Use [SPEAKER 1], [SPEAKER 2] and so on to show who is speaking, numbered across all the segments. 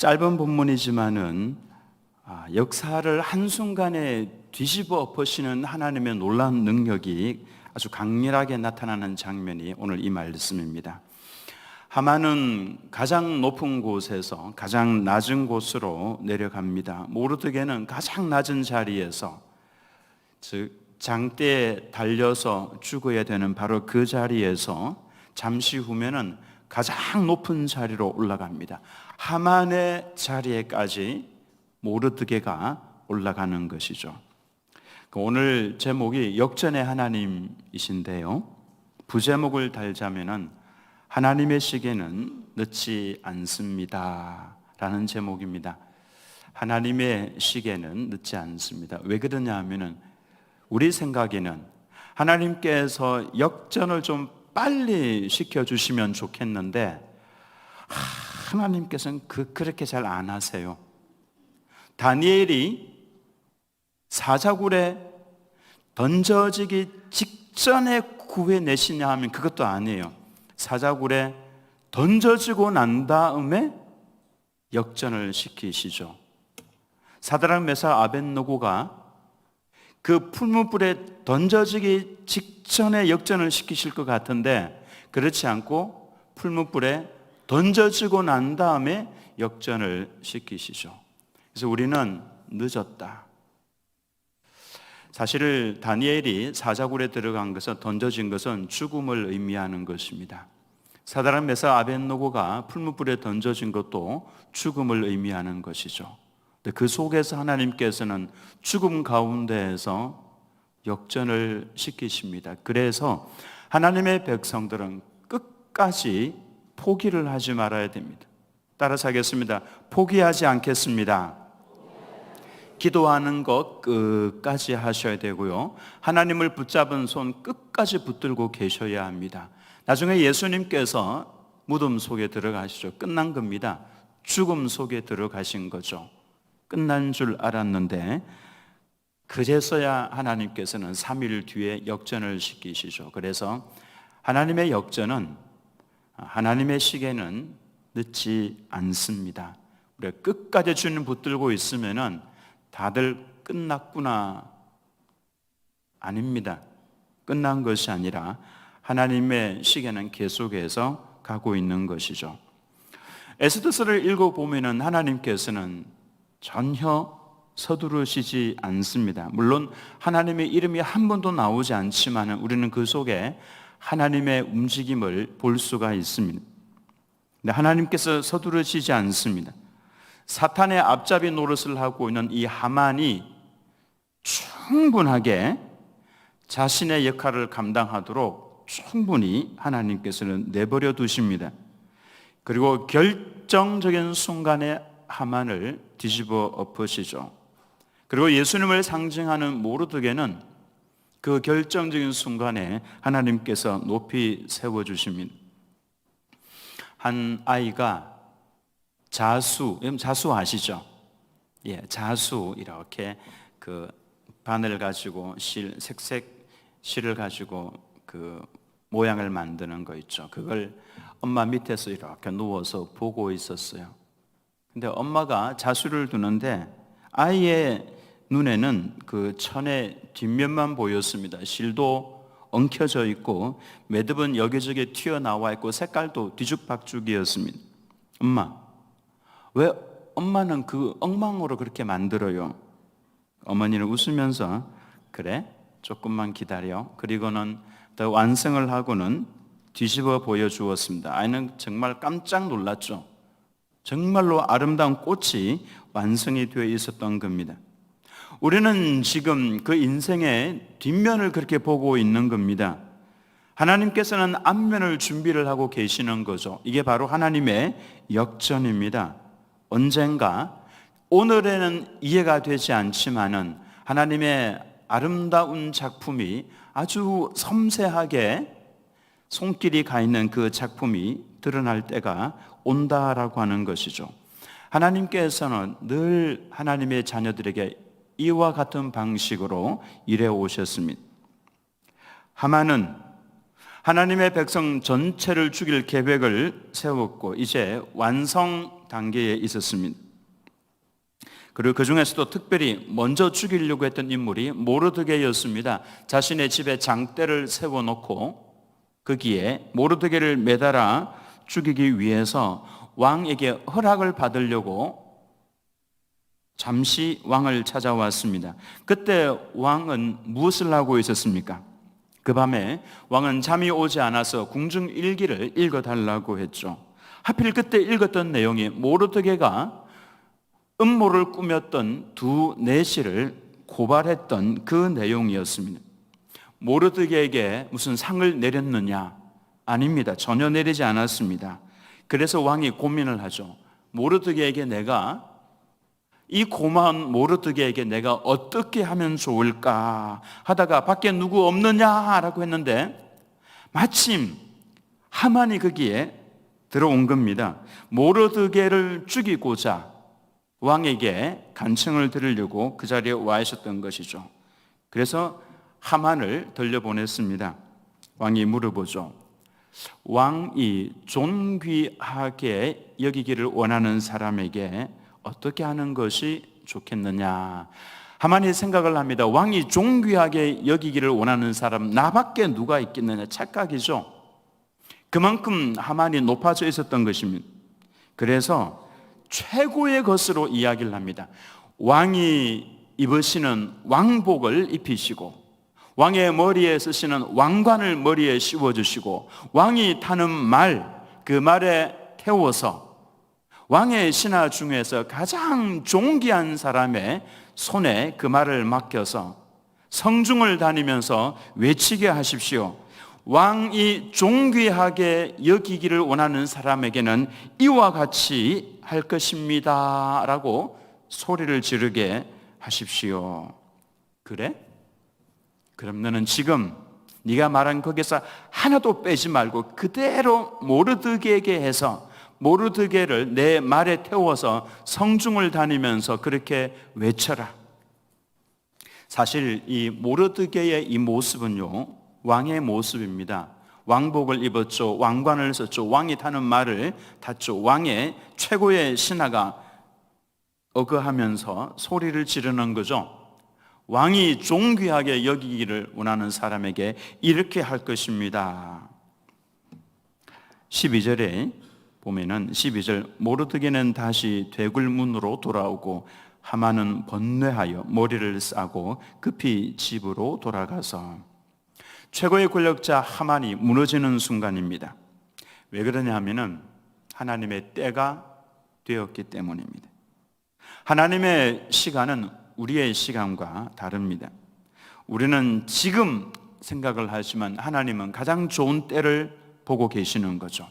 [SPEAKER 1] 짧은 본문이지만은 역사를 한순간에 뒤집어 엎으시는 하나님의 놀라운 능력이 아주 강렬하게 나타나는 장면이 오늘 이 말씀입니다. 하만은 가장 높은 곳에서 가장 낮은 곳으로 내려갑니다. 모르드게는 가장 낮은 자리에서, 즉 장대에 달려서 죽어야 되는 바로 그 자리에서 잠시 후면은 가장 높은 자리로 올라갑니다. 하만의 자리에까지 모르드게가 올라가는 것이죠. 오늘 제목이 역전의 하나님이신데요, 부제목을 달자면은 하나님의 시계는 늦지 않습니다 라는 제목입니다. 하나님의 시계는 늦지 않습니다. 왜 그러냐 하면은 우리 생각에는 하나님께서 역전을 좀 빨리 시켜주시면 좋겠는데 하나님께서는 그렇게 잘 안 하세요. 다니엘이 사자굴에 던져지기 직전에 구해내시냐 하면 그것도 아니에요. 사자굴에 던져지고 난 다음에 역전을 시키시죠. 사드락 메삭 아벳느고가 그 풀무불에 던져지기 직전에 역전을 시키실 것 같은데 그렇지 않고 풀무불에 던져지고 난 다음에 역전을 시키시죠. 그래서 우리는 늦었다. 사실 다니엘이 사자굴에 들어간 것은, 던져진 것은 죽음을 의미하는 것입니다. 사드락 메삭 아벳느고가 풀무불에 던져진 것도 죽음을 의미하는 것이죠. 그 속에서 하나님께서는 죽음 가운데에서 역전을 시키십니다. 그래서 하나님의 백성들은 끝까지 포기를 하지 말아야 됩니다. 따라서 하겠습니다. 포기하지 않겠습니다. 기도하는 것 끝까지 하셔야 되고요, 하나님을 붙잡은 손 끝까지 붙들고 계셔야 합니다. 나중에 예수님께서 무덤 속에 들어가시죠. 끝난 겁니다. 죽음 속에 들어가신 거죠. 끝난 줄 알았는데 그제서야 하나님께서는 3일 뒤에 역전을 시키시죠. 그래서 하나님의 역전은, 하나님의 시계는 늦지 않습니다. 우리가 끝까지 주님 붙들고 있으면은 다들 끝났구나. 아닙니다. 끝난 것이 아니라 하나님의 시계는 계속해서 가고 있는 것이죠. 에스더서를 읽어보면은 하나님께서는 전혀 서두르시지 않습니다. 물론 하나님의 이름이 한 번도 나오지 않지만 우리는 그 속에 하나님의 움직임을 볼 수가 있습니다. 근데 하나님께서 서두르시지 않습니다. 사탄의 앞잡이 노릇을 하고 있는 이 하만이 충분하게 자신의 역할을 감당하도록 충분히 하나님께서는 내버려 두십니다. 그리고 결정적인 순간에 하만을 뒤집어 엎으시죠. 그리고 예수님을 상징하는 모르드게는 그 결정적인 순간에 하나님께서 높이 세워주십니다. 한 아이가 자수 아시죠? 예, 자수 이렇게 그 바늘 가지고 색색 실을 가지고 그 모양을 만드는 거 있죠. 그걸 엄마 밑에서 이렇게 누워서 보고 있었어요. 근데 엄마가 자수를 두는데 아이의 눈에는 그 천의 뒷면만 보였습니다. 실도 엉켜져 있고 매듭은 여기저기 튀어나와 있고 색깔도 뒤죽박죽이었습니다. 엄마, 왜 엄마는 그 엉망으로 그렇게 만들어요? 어머니는 웃으면서 그래, 조금만 기다려. 그리고는 더 완성을 하고는 뒤집어 보여주었습니다. 아이는 정말 깜짝 놀랐죠. 정말로 아름다운 꽃이 완성이 되어 있었던 겁니다. 우리는 지금 그 인생의 뒷면을 그렇게 보고 있는 겁니다. 하나님께서는 앞면을 준비를 하고 계시는 거죠. 이게 바로 하나님의 역전입니다. 언젠가, 오늘에는 이해가 되지 않지만은 하나님의 아름다운 작품이 아주 섬세하게 손길이 가 있는 그 작품이 드러날 때가 온다라고 하는 것이죠. 하나님께서는 늘 하나님의 자녀들에게 이와 같은 방식으로 일해 오셨습니다. 하만은 하나님의 백성 전체를 죽일 계획을 세웠고 이제 완성 단계에 있었습니다. 그리고 그 중에서도 특별히 먼저 죽이려고 했던 인물이 모르드게였습니다. 자신의 집에 장대를 세워놓고 거기에 모르드게를 매달아 죽이기 위해서 왕에게 허락을 받으려고 잠시 왕을 찾아왔습니다. 그때 왕은 무엇을 하고 있었습니까? 그 밤에 왕은 잠이 오지 않아서 궁중 일기를 읽어달라고 했죠. 하필 그때 읽었던 내용이 모르드게가 음모를 꾸몄던 두 내시를 고발했던 그 내용이었습니다. 모르드게에게 무슨 상을 내렸느냐? 아닙니다. 전혀 내리지 않았습니다. 그래서 왕이 고민을 하죠. 모르드게에게 내가 이 고마운 모르드게에게 내가 어떻게 하면 좋을까 하다가 밖에 누구 없느냐라고 했는데 마침 하만이 거기에 들어온 겁니다. 모르드게를 죽이고자 왕에게 간청을 들으려고 그 자리에 와 있었던 것이죠. 그래서 하만을 들려보냈습니다. 왕이 물어보죠. 왕이 존귀하게 여기기를 원하는 사람에게 어떻게 하는 것이 좋겠느냐. 하만이 생각을 합니다. 왕이 존귀하게 여기기를 원하는 사람 나밖에 누가 있겠느냐. 착각이죠. 그만큼 하만이 높아져 있었던 것입니다. 그래서 최고의 것으로 이야기를 합니다. 왕이 입으시는 왕복을 입히시고 왕의 머리에 쓰시는 왕관을 머리에 씌워주시고 왕이 타는 말, 그 말에 태워서 왕의 신하 중에서 가장 존귀한 사람의 손에 그 말을 맡겨서 성중을 다니면서 외치게 하십시오. 왕이 존귀하게 여기기를 원하는 사람에게는 이와 같이 할 것입니다 라고 소리를 지르게 하십시오. 그래? 그럼 너는 지금 네가 말한 거기서 하나도 빼지 말고 그대로 모르드게에게 해서 모르드게를 내 말에 태워서 성중을 다니면서 그렇게 외쳐라. 사실 이 모르드게의 이 모습은요, 왕의 모습입니다. 왕복을 입었죠. 왕관을 썼죠. 왕이 타는 말을 탔죠. 왕의 최고의 신하가 어거하면서 소리를 지르는 거죠. 왕이 존귀하게 여기기를 원하는 사람에게 이렇게 할 것입니다. 12절에 보면은 12절 모르드게는 다시 대굴문으로 돌아오고 하만은 번뇌하여 머리를 싸고 급히 집으로 돌아가서 최고의 권력자 하만이 무너지는 순간입니다. 왜 그러냐 하면은 하나님의 때가 되었기 때문입니다. 하나님의 시간은 우리의 시간과 다릅니다. 우리는 지금 생각을 하지만 하나님은 가장 좋은 때를 보고 계시는 거죠.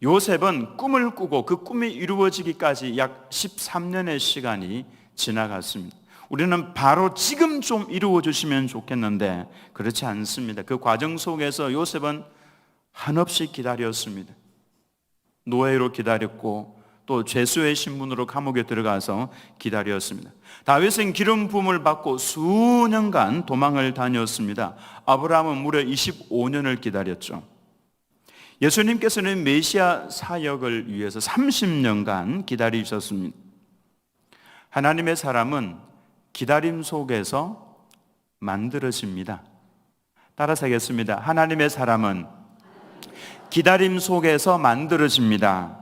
[SPEAKER 1] 요셉은 꿈을 꾸고 그 꿈이 이루어지기까지 약 13년의 시간이 지나갔습니다. 우리는 바로 지금 좀 이루어 주시면 좋겠는데 그렇지 않습니다. 그 과정 속에서 요셉은 한없이 기다렸습니다. 노예로 기다렸고 또 죄수의 신분으로 감옥에 들어가서 기다렸습니다. 다윗은 기름 부음을 받고 수년간 도망을 다녔습니다. 아브라함은 무려 25년을 기다렸죠. 예수님께서는 메시아 사역을 위해서 30년간 기다리셨습니다. 하나님의 사람은 기다림 속에서 만들어집니다. 따라서 하겠습니다. 하나님의 사람은 기다림 속에서 만들어집니다.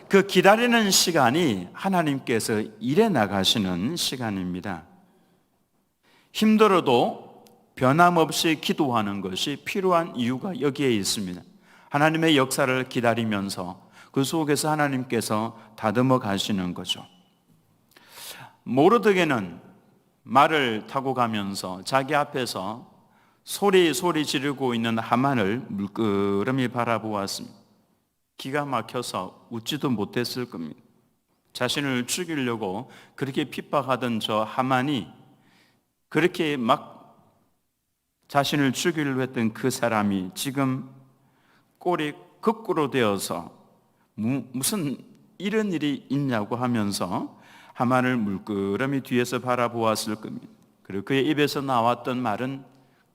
[SPEAKER 1] 그 기다리는 시간이 하나님께서 일해 나가시는 시간입니다. 힘들어도 변함없이 기도하는 것이 필요한 이유가 여기에 있습니다. 하나님의 역사를 기다리면서 그 속에서 하나님께서 다듬어 가시는 거죠. 모르드게는 말을 타고 가면서 자기 앞에서 소리 지르고 있는 하만을 물끄러미 바라보았습니다. 기가 막혀서 웃지도 못했을 겁니다. 자신을 죽이려고 그렇게 핍박하던 저 하만이 그렇게 막 자신을 죽이려고 했던 그 사람이 지금 꼴이 거꾸로 되어서 무슨 이런 일이 있냐고 하면서 하만을 물끄러미 뒤에서 바라보았을 겁니다. 그리고 그의 입에서 나왔던 말은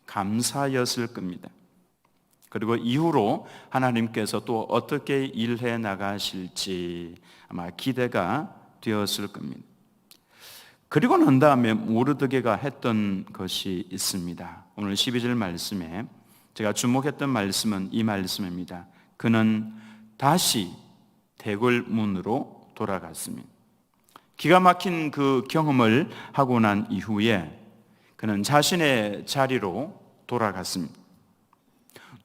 [SPEAKER 1] 감사였을 겁니다. 그리고 이후로 하나님께서 또 어떻게 일해 나가실지 아마 기대가 되었을 겁니다. 그리고 난 다음에 모르드게가 했던 것이 있습니다. 오늘 12절 말씀에 제가 주목했던 말씀은 이 말씀입니다. 그는 다시 대궐문으로 돌아갔습니다. 기가 막힌 그 경험을 하고 난 이후에 그는 자신의 자리로 돌아갔습니다.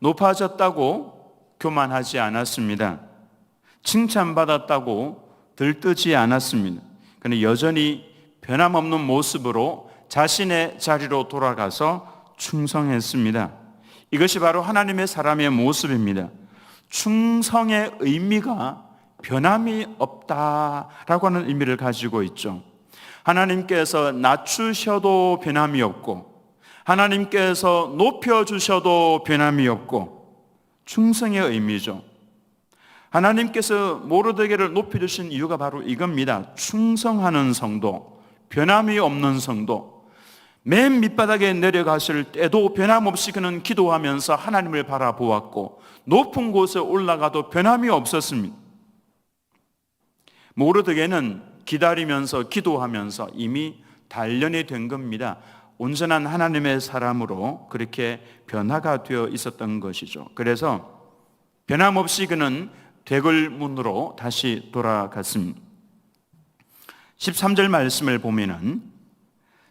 [SPEAKER 1] 높아졌다고 교만하지 않았습니다. 칭찬받았다고 들뜨지 않았습니다. 그는 여전히 변함없는 모습으로 자신의 자리로 돌아가서 충성했습니다. 이것이 바로 하나님의 사람의 모습입니다. 충성의 의미가 변함이 없다라고 하는 의미를 가지고 있죠. 하나님께서 낮추셔도 변함이 없고 하나님께서 높여주셔도 변함이 없고 충성의 의미죠. 하나님께서 모르드게를 높여주신 이유가 바로 이겁니다. 충성하는 성도, 변함이 없는 성도, 맨 밑바닥에 내려가실 때도 변함없이 그는 기도하면서 하나님을 바라보았고 높은 곳에 올라가도 변함이 없었습니다. 모르드게는 기다리면서 기도하면서 이미 단련이 된 겁니다. 온전한 하나님의 사람으로 그렇게 변화가 되어 있었던 것이죠. 그래서 변함없이 그는 대궐문으로 다시 돌아갔습니다. 13절 말씀을 보면은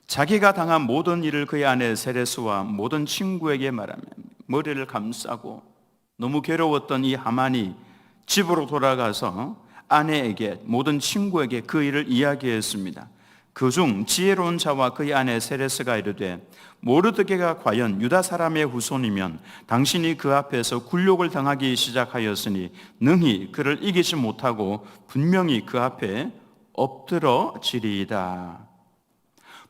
[SPEAKER 1] 자기가 당한 모든 일을 그의 아내 세레스와 모든 친구에게 말하며 머리를 감싸고 너무 괴로웠던 이 하만이 집으로 돌아가서 아내에게 모든 친구에게 그 일을 이야기했습니다. 그중 지혜로운 자와 그의 아내 세레스가 이르되 모르드게가 과연 유다 사람의 후손이면 당신이 그 앞에서 굴욕을 당하기 시작하였으니 능히 그를 이기지 못하고 분명히 그 앞에 엎드러지리이다.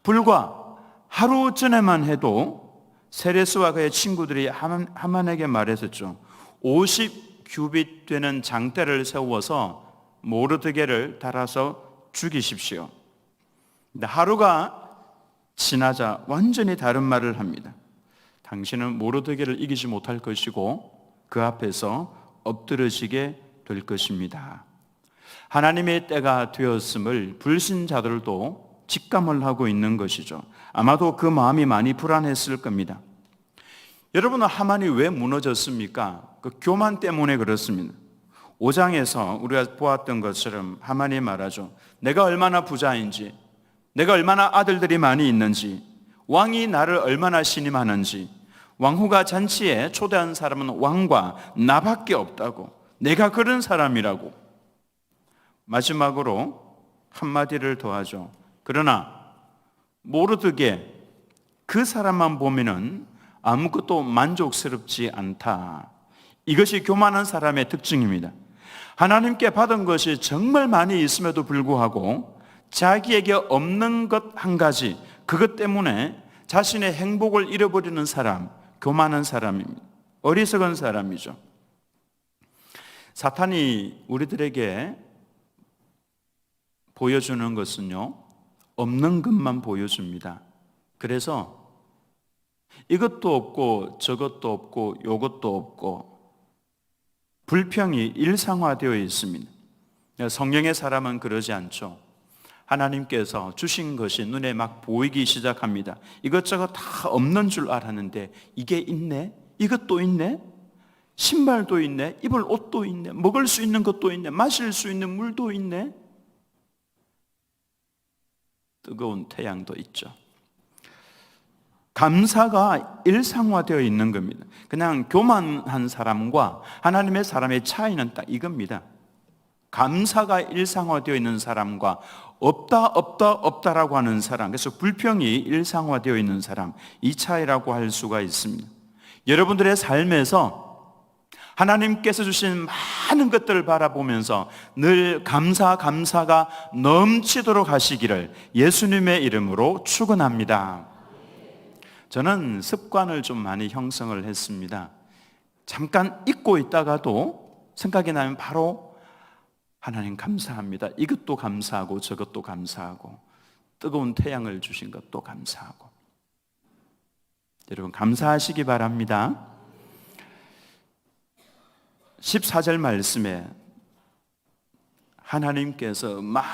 [SPEAKER 1] 불과 하루 전에만 해도 세레스와 그의 친구들이 하만에게 말했었죠. 50규빗 되는 장대를 세워서 모르드게를 달아서 죽이십시오. 근데 하루가 지나자 완전히 다른 말을 합니다. 당신은 모르드게를 이기지 못할 것이고 그 앞에서 엎드러지게 될 것입니다. 하나님의 때가 되었음을 불신자들도 직감을 하고 있는 것이죠. 아마도 그 마음이 많이 불안했을 겁니다. 여러분은 하만이 왜 무너졌습니까? 그 교만 때문에 그렇습니다. 5장에서 우리가 보았던 것처럼 하만이 말하죠. 내가 얼마나 부자인지, 내가 얼마나 아들들이 많이 있는지, 왕이 나를 얼마나 신임하는지, 왕후가 잔치에 초대한 사람은 왕과 나밖에 없다고, 내가 그런 사람이라고. 마지막으로 한마디를 더하죠. 그러나 모르드게 그 사람만 보면은 아무것도 만족스럽지 않다. 이것이 교만한 사람의 특징입니다. 하나님께 받은 것이 정말 많이 있음에도 불구하고 자기에게 없는 것 한 가지, 그것 때문에 자신의 행복을 잃어버리는 사람, 교만한 사람입니다. 어리석은 사람이죠. 사탄이 우리들에게 보여주는 것은요, 없는 것만 보여줍니다. 그래서 이것도 없고 저것도 없고 요것도 없고 불평이 일상화되어 있습니다. 성령의 사람은 그러지 않죠. 하나님께서 주신 것이 눈에 막 보이기 시작합니다. 이것저것 다 없는 줄 알았는데 이게 있네? 이것도 있네? 신발도 있네? 입을 옷도 있네? 먹을 수 있는 것도 있네? 마실 수 있는 물도 있네? 뜨거운 태양도 있죠. 감사가 일상화되어 있는 겁니다. 그냥 교만한 사람과 하나님의 사람의 차이는 딱 이겁니다. 감사가 일상화되어 있는 사람과 없다라고 하는 사람, 그래서 불평이 일상화되어 있는 사람, 이 차이라고 할 수가 있습니다. 여러분들의 삶에서 하나님께서 주신 많은 것들을 바라보면서 늘 감사가 넘치도록 하시기를 예수님의 이름으로 축원합니다. 저는 습관을 좀 많이 형성을 했습니다. 잠깐 잊고 있다가도 생각이 나면 바로 하나님 감사합니다. 이것도 감사하고 저것도 감사하고 뜨거운 태양을 주신 것도 감사하고. 여러분 감사하시기 바랍니다. 14절 말씀에 하나님께서 막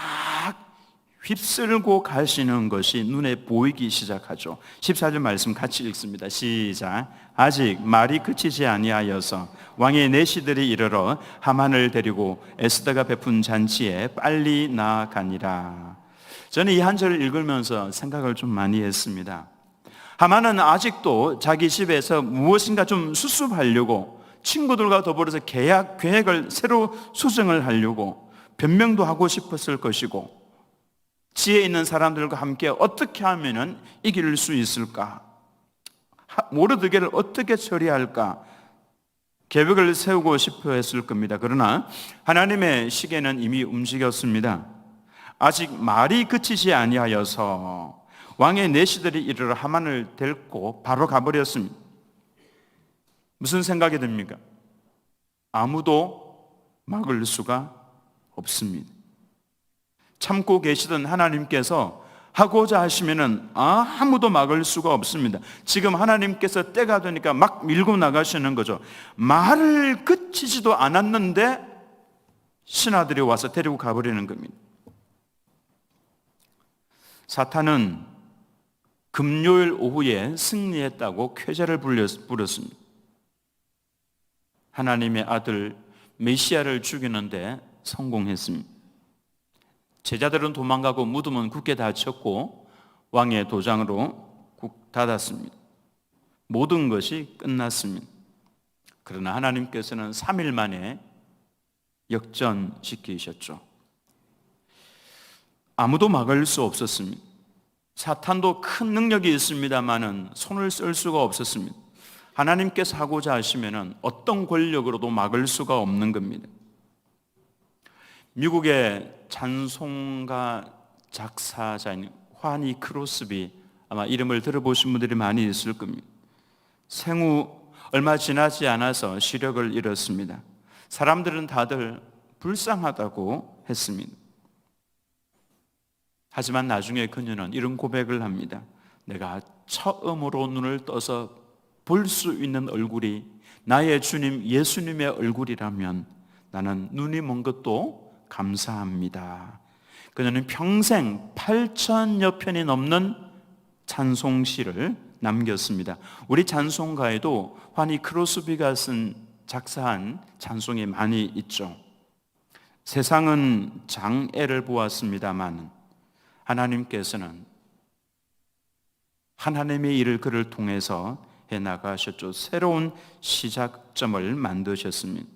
[SPEAKER 1] 휩쓸고 가시는 것이 눈에 보이기 시작하죠. 14절 말씀 같이 읽습니다. 시작. 아직 말이 그치지 아니하여서 왕의 내시들이 이르러 하만을 데리고 에스더가 베푼 잔치에 빨리 나아가니라. 저는 이 한 절을 읽으면서 생각을 좀 많이 했습니다. 하만은 아직도 자기 집에서 무엇인가 좀 수습하려고 친구들과 더불어서 계획을 새로 수정을 하려고 변명도 하고 싶었을 것이고, 지혜 있는 사람들과 함께 어떻게 하면 이길 수 있을까? 모르드게를 어떻게 처리할까? 계획을 세우고 싶어 했을 겁니다. 그러나 하나님의 시계는 이미 움직였습니다. 아직 말이 그치지 아니하여서 왕의 내시들이 이르러 하만을 데리고 바로 가버렸습니다. 무슨 생각이 듭니까? 아무도 막을 수가 없습니다. 참고 계시던 하나님께서 하고자 하시면은 아무도 막을 수가 없습니다. 지금 하나님께서 때가 되니까 막 밀고 나가시는 거죠. 말을 그치지도 않았는데 신하들이 와서 데리고 가버리는 겁니다. 사탄은 금요일 오후에 승리했다고 쾌재를 부렸습니다. 하나님의 아들 메시아를 죽이는데 성공했습니다. 제자들은 도망가고 무덤은 굳게 닫혔고 왕의 도장으로 닫았습니다. 모든 것이 끝났습니다. 그러나 하나님께서는 3일 만에 역전시키셨죠. 아무도 막을 수 없었습니다. 사탄도 큰 능력이 있습니다마는 손을 쓸 수가 없었습니다. 하나님께서 하고자 하시면은 어떤 권력으로도 막을 수가 없는 겁니다. 미국의 찬송가 작사자인 화니 크로스비, 아마 이름을 들어보신 분들이 많이 있을 겁니다. 생후 얼마 지나지 않아서 시력을 잃었습니다. 사람들은 다들 불쌍하다고 했습니다. 하지만 나중에 그녀는 이런 고백을 합니다. 내가 처음으로 눈을 떠서 볼 수 있는 얼굴이 나의 주님 예수님의 얼굴이라면 나는 눈이 먼 것도 감사합니다. 그녀는 평생 8,000여 편이 넘는 찬송시를 남겼습니다. 우리 찬송가에도 화니 크로스비가 작사한 찬송이 많이 있죠. 세상은 장애를 보았습니다만 하나님께서는 하나님의 일을 그를 통해서 해나가셨죠. 새로운 시작점을 만드셨습니다.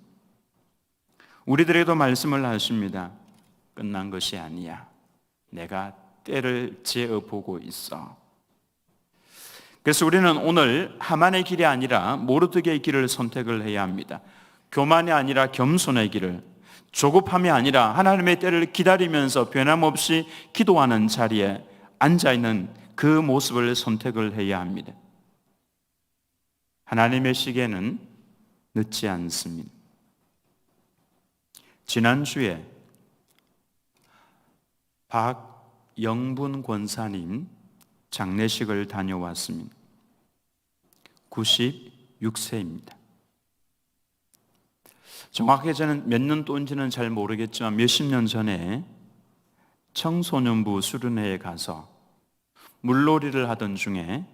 [SPEAKER 1] 우리들에게도 말씀을 하십니다. 끝난 것이 아니야. 내가 때를 재어보고 있어. 그래서 우리는 오늘 하만의 길이 아니라 모르드게의 길을 선택을 해야 합니다. 교만이 아니라 겸손의 길을, 조급함이 아니라 하나님의 때를 기다리면서 변함없이 기도하는 자리에 앉아있는 그 모습을 선택을 해야 합니다. 하나님의 시계는 늦지 않습니다. 지난주에 박영분 권사님 장례식을 다녀왔습니다. 96세입니다. 정확하게 저는 몇 년도인지는 잘 모르겠지만 몇십 년 전에 청소년부 수련회에 가서 물놀이를 하던 중에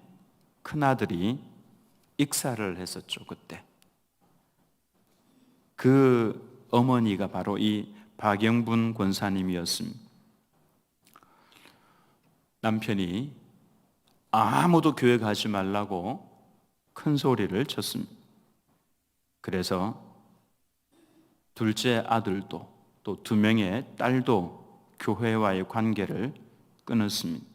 [SPEAKER 1] 큰아들이 익사를 했었죠. 그때 그 어머니가 바로 이 박영분 권사님이었습니다. 남편이 아무도 교회 가지 말라고 큰 소리를 쳤습니다. 그래서 둘째 아들도 또 2명의 딸도 교회와의 관계를 끊었습니다.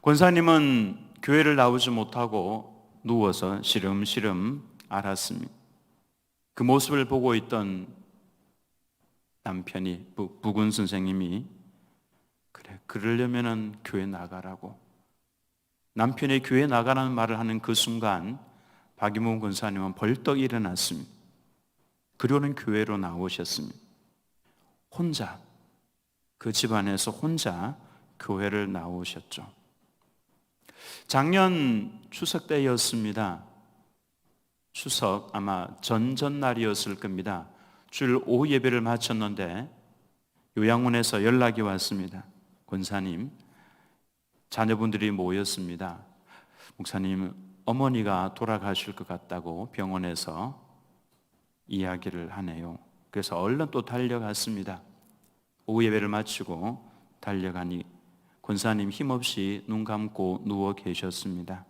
[SPEAKER 1] 권사님은 교회를 나오지 못하고 누워서 시름시름 앓았습니다. 그 모습을 보고 있던 남편이, 부군 선생님이 그래, 그러려면은 교회 나가라고. 남편이 교회 나가라는 말을 하는 그 순간 박유문 권사님은 벌떡 일어났습니다. 그리고는 교회로 나오셨습니다. 혼자, 그 집안에서 혼자 교회를 나오셨죠. 작년 추석 때였습니다. 추석 아마 전전날이었을 겁니다. 주일 오후 예배를 마쳤는데 요양원에서 연락이 왔습니다. 권사님, 자녀분들이 모였습니다. 목사님, 어머니가 돌아가실 것 같다고 병원에서 이야기를 하네요. 그래서 얼른 또 달려갔습니다. 오후 예배를 마치고 달려가니 권사님 힘없이 눈 감고 누워 계셨습니다.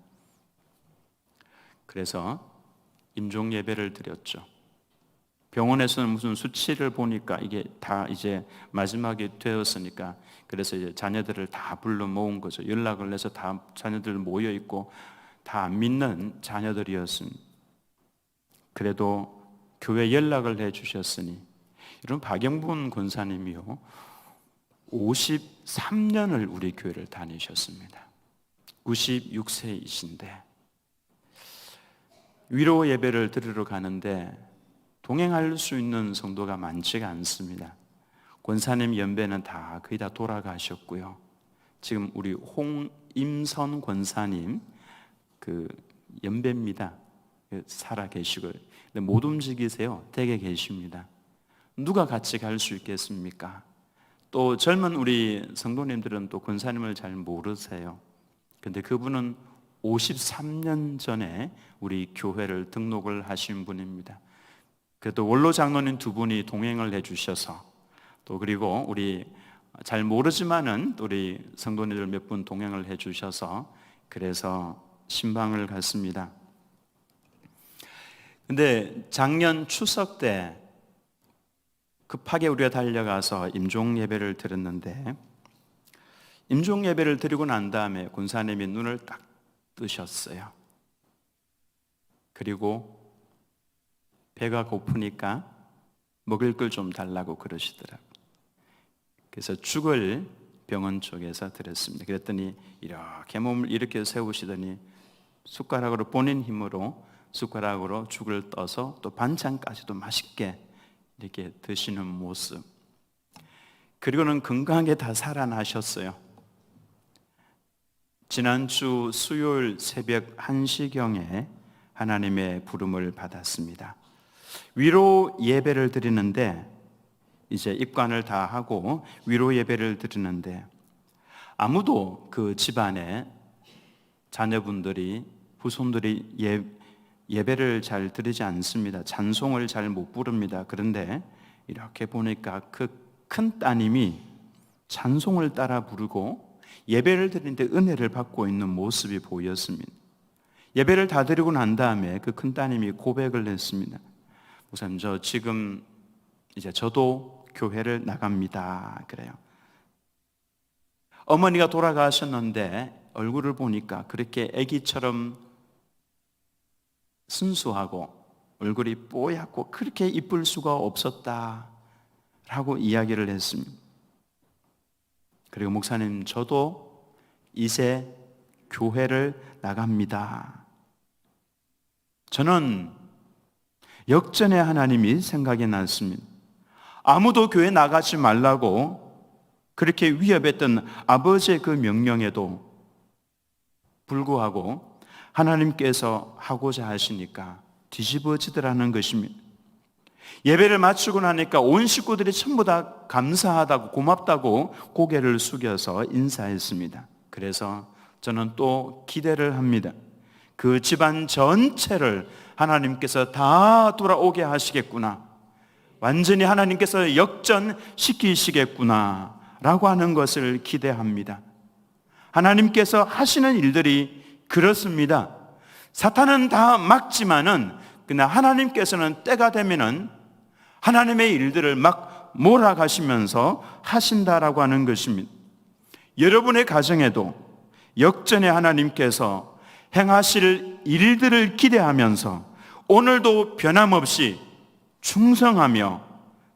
[SPEAKER 1] 그래서 임종 예배를 드렸죠. 병원에서는 무슨 수치를 보니까 이게 다 이제 마지막이 되었으니까 그래서 이제 자녀들을 다 불러 모은 거죠. 연락을 해서 다 자녀들 모여 있고 다 안 믿는 자녀들이었습니다. 그래도 교회 연락을 해 주셨으니, 이런 박영분 권사님이요 53년을 우리 교회를 다니셨습니다. 96세이신데 위로 예배를 드리러 가는데 동행할 수 있는 성도가 많지가 않습니다. 권사님 연배는 다 거의 다 돌아가셨고요. 지금 우리 홍임선 권사님 그 연배입니다. 살아 계시고 못 움직이세요. 댁에 계십니다. 누가 같이 갈 수 있겠습니까? 또 젊은 우리 성도님들은 또 권사님을 잘 모르세요. 근데 그분은 53년 전에 우리 교회를 등록을 하신 분입니다. 그래도 원로 장로님 두 분이 동행을 해주셔서, 또 그리고 우리 잘 모르지만은 우리 성도님들 몇 분 동행을 해주셔서 그래서 신방을 갔습니다. 근데 작년 추석 때 급하게 우리가 달려가서 임종 예배를 드렸는데, 임종 예배를 드리고 난 다음에 권사님이 눈을 딱 뜨셨어요. 그리고 배가 고프니까 먹을 걸 좀 달라고 그러시더라고요. 그래서 죽을 병원 쪽에서 드렸습니다. 그랬더니 이렇게 몸을 이렇게 세우시더니 숟가락으로 본인 힘으로 숟가락으로 죽을 떠서 또 반찬까지도 맛있게 이렇게 드시는 모습. 그리고는 건강하게 다 살아나셨어요. 지난주 수요일 새벽 1시경에 하나님의 부름을 받았습니다. 위로 예배를 드리는데, 이제 입관을 다 하고 위로 예배를 드리는데 아무도 그 집안에 자녀분들이, 후손들이 예배를 잘 드리지 않습니다. 찬송을 잘 못 부릅니다. 그런데 이렇게 보니까 그 큰 따님이 찬송을 따라 부르고 예배를 드리는데 은혜를 받고 있는 모습이 보였습니다. 예배를 다 드리고 난 다음에 그 큰 따님이 고백을 했습니다. 목사님, 저 지금 이제 저도 교회를 나갑니다. 그래요. 어머니가 돌아가셨는데 얼굴을 보니까 그렇게 아기처럼 순수하고 얼굴이 뽀얗고 그렇게 이쁠 수가 없었다라고 이야기를 했습니다. 그리고 목사님, 저도 이제 교회를 나갑니다. 저는 역전의 하나님이 생각이 났습니다. 아무도 교회 나가지 말라고 그렇게 위협했던 아버지의 그 명령에도 불구하고 하나님께서 하고자 하시니까 뒤집어지더라는 것입니다. 예배를 마치고 나니까 온 식구들이 전부 다 감사하다고, 고맙다고 고개를 숙여서 인사했습니다. 그래서 저는 또 기대를 합니다. 그 집안 전체를 하나님께서 다 돌아오게 하시겠구나, 완전히 하나님께서 역전시키시겠구나 라고 하는 것을 기대합니다. 하나님께서 하시는 일들이 그렇습니다. 사탄은 다 막지만은 그러나 하나님께서는 때가 되면은 하나님의 일들을 막 몰아가시면서 하신다라고 하는 것입니다. 여러분의 가정에도 역전의 하나님께서 행하실 일들을 기대하면서 오늘도 변함없이 충성하며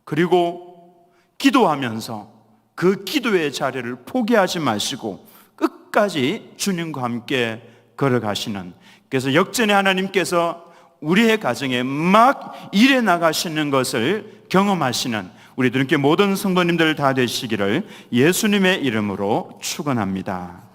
[SPEAKER 1] 그리고 기도하면서 그 기도의 자리를 포기하지 마시고 끝까지 주님과 함께 걸어가시는, 그래서 역전의 하나님께서 우리의 가정에 막 일해 나가시는 것을 경험하시는 우리들 모든 성도님들 다 되시기를 예수님의 이름으로 축원합니다.